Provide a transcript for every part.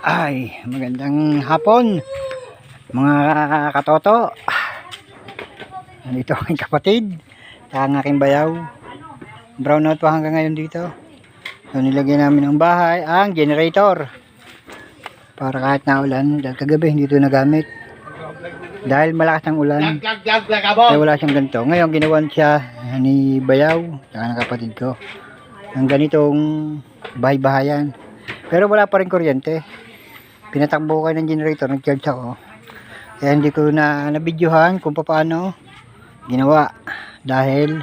Ay, magandang hapon mga katoto. Nandito ang aking kapatid, ang aking bayaw. Brownout pa hanggang ngayon dito. So nilagay namin ng bahay ang generator para kahit na ulan, dahil kagabi hindi ito nagamit dahil malakas ang ulan, kaya wala siyang ganito. Ngayon ginawan siya ni bayaw at ng kapatid ko ng ganitong bahay-bahayan, pero wala pa rin kuryente. Pinatakbo ko ng generator, nag-charge ako. Kaya hindi ko na nabidyohan kung paano ginawa dahil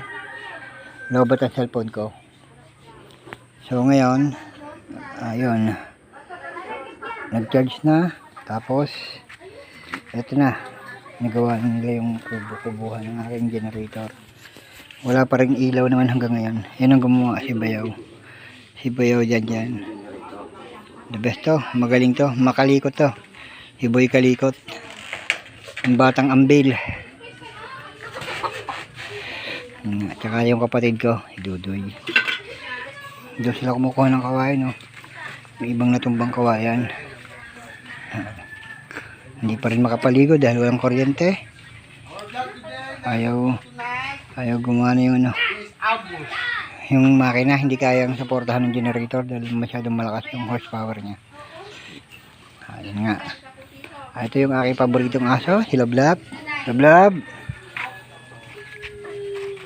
lobat ang cellphone ko. So ngayon, ayun, nag-charge na. Tapos, eto na, nagawa na nila yung kubo-kubuhan ng aking generator. Wala pa rin ilaw naman hanggang ngayon. Yan ang gumawa si Bayaw. Si Bayaw dyan. The best to, magaling to, makalikot to. Si Boy Kalikot. Ang batang ambil. At saka yung kapatid ko, si Dudoy. Doon sila kumukuha ng kawayan, no? May ibang natumbang kawayan. Hindi pa rin makapaligo dahil walang kuryente. Ayaw gumana yung ano. Yung makina hindi kayang suportahan ng generator dahil masyadong malakas yung horsepower niya. Ayun nga. Ito yung aking paboritong aso, si Lablab. Lablab.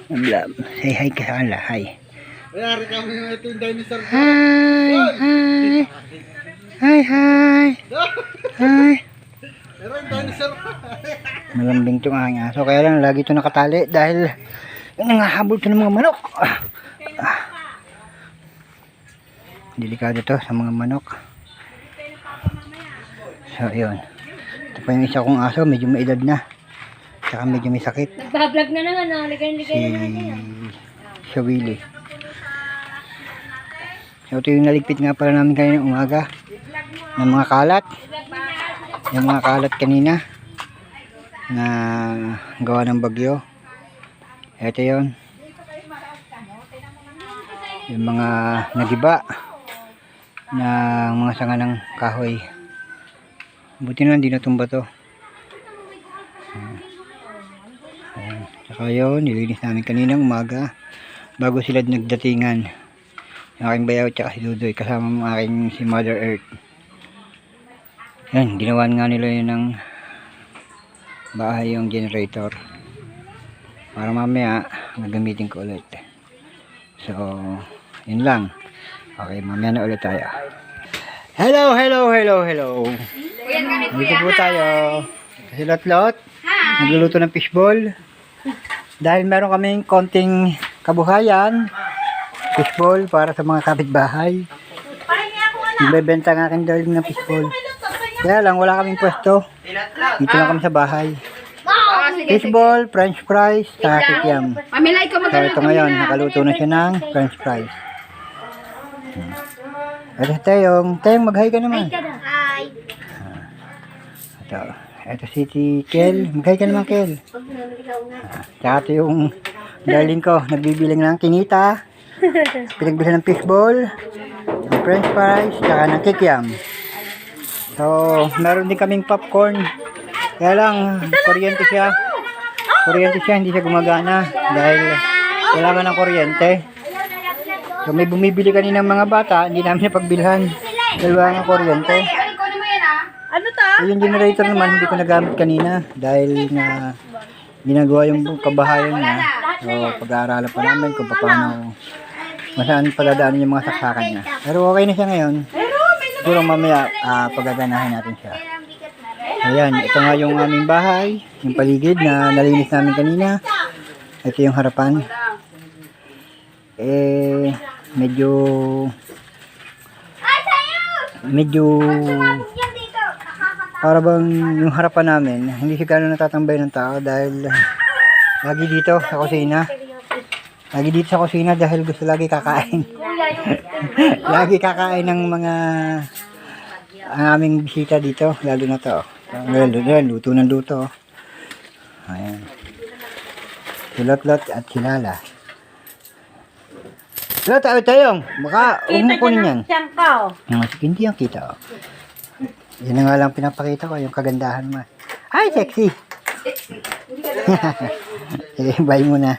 Lablab. Say hi ka sa kanila. Hi. Hi. Malambing itong aking aso. Kaya lang lagi ito nakatali dahil nangahabol ito ng mga manok. Delikado to sa mga manok. So yun, ito pa yung isa kong aso, medyo may edad na, saka medyo may sakit. Nagbablog na naman, no? Ligay na naman. Si Willie. So ito yung naligpit nga pala namin kanina umaga ng mga kalat. Yung mga kalat kanina na gawa ng bagyo. Ito yun, yung mga nagiba ng mga sanga ng kahoy. Buti na hindi natumba to. Ayan. Saka yun, nilinis namin kaninang umaga bago sila nagdatingan. Yung aking bayaw at si Dudoy kasama ng aking si Mother Earth. Yan, ginawan nga nila yun ng bahay yung generator para mamaya gagamitin ko ulit. So yun lang. Okay, mamaya na ulit tayo. Hello. Dito po tayo. Si Lotlot, nagluluto ng fishball. Dahil meron kaming konting kabuhayan, fishball para sa mga kapitbahay. Nagbebenta ng aking darling ng fishball. Kaya lang, wala kaming pwesto. Dito lang kami sa bahay. Fishball, french fries, sa kikiam. So ito ngayon, nakaluto na siya ng french fries. Ito Teyong, mag-hi ka naman. Hi. Ito si Kel, mag-hi ka naman Kel. Tsaka ito yung darling ko, nagbibilang ng kinita. Pinagbilan ng fishball, ng french fries, tsaka ng kikiam. So, meron din kaming popcorn. Kaya lang, kuryente siya, hindi siya gumagana dahil wala man ng kuryente. So may bumibili kanina mga bata, hindi namin napagbilhan dahil wala ng kuryente. Ano to? So yung generator naman hindi ko nagamit kanina dahil na ginagawa yung kabahayan niya. So pag-aaralan pa namin kung paano masaan paladaanin yung mga saksakan niya. Pero okay na siya ngayon. Siguro mamaya pagaganahin natin siya. Ayan, ito nga yung aming bahay, yung paligid na nalinis namin kanina. Ito yung harapan. Medyo para bang yung harapan namin hindi siya gano'n natatambay ng tao dahil lagi dito sa kusina dahil gusto lagi kakain. Lagi kakain ng mga ang aming bisita dito, lalo na to. Luto ng luto. Ayan. Silot-lot at silala. Wala tayo, baka umukunin yan. Siyang ka, oh. Sige, hindi yan kita. Yun na nga lang pinapakita ko, yung kagandahan mo. Ay, sexy! Sige, bye muna.